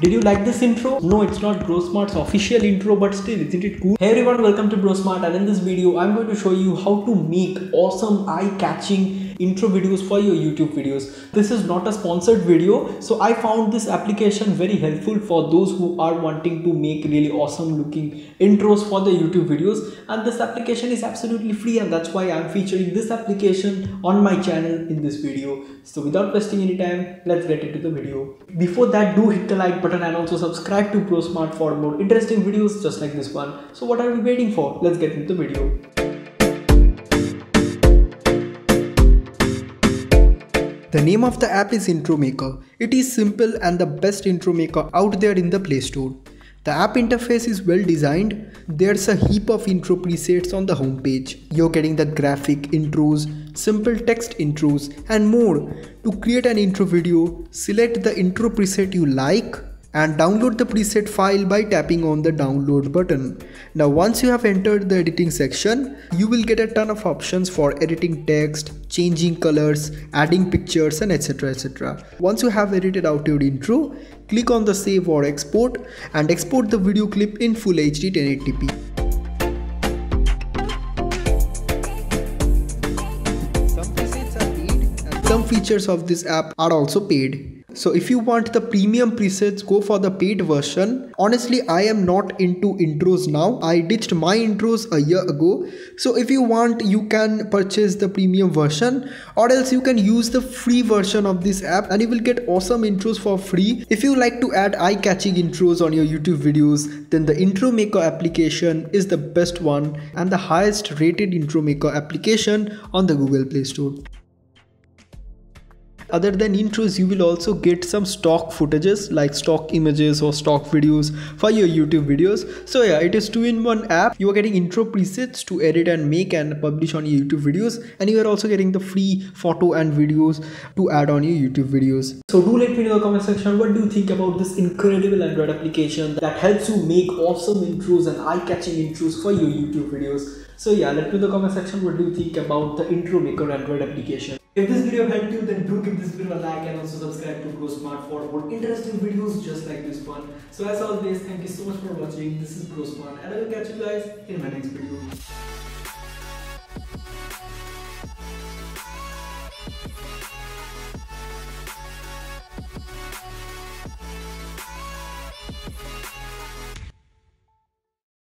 Did you like this intro? No, it's not BroSmart's official intro, but still, isn't it cool? Hey everyone, welcome to BroSmart, and in this video, I'm going to show you how to make awesome eye-catching intro videos for your YouTube videos. This is not a sponsored video, so I found this application very helpful for those who are wanting to make really awesome looking intros for the YouTube videos. And this application is absolutely free, and that's why I'm featuring this application on my channel in this video. So without wasting any time, let's get into the video. Before that, do hit the like button and also subscribe to BroSmart for more interesting videos just like this one. So what are we waiting for? Let's get into the video. The name of the app is Intro Maker. It is simple and the best intro maker out there in the Play Store. The app interface is well designed. There's a heap of intro presets on the homepage. You're getting the graphic intros, simple text intros, and more. To create an intro video, select the intro preset you like and download the preset file by tapping on the download button. Now once you have entered the editing section, you will get a ton of options for editing text, changing colors, adding pictures, and etc. Once you have edited out your intro, click on the save or export and export the video clip in Full HD 1080p. Some presets are paid and some features of this app are also paid. So if you want the premium presets, go for the paid version. Honestly, I am not into intros now. I ditched my intros a year ago. So if you want, you can purchase the premium version, or else you can use the free version of this app and you will get awesome intros for free. If you like to add eye-catching intros on your YouTube videos, then the Intro Maker application is the best one and the highest rated Intro Maker application on the Google Play Store. Other than intros, you will also get some stock footages like stock images or stock videos for your YouTube videos. So yeah, it is 2-in-1 app. You are getting intro presets to edit and make and publish on your YouTube videos, and you are also getting the free photo and videos to add on your YouTube videos. So do let me know in the comment section, what do you think about this incredible Android application that helps you make awesome intros and eye-catching intros for your YouTube videos. So yeah, let me know in the comment section, what do you think about the Intro Maker Android application. If this video helped you, then do give this video a like and also subscribe to BroSmart for more interesting videos just like this one. So as always, thank you so much for watching. This is BroSmart and I will catch you guys in my next video.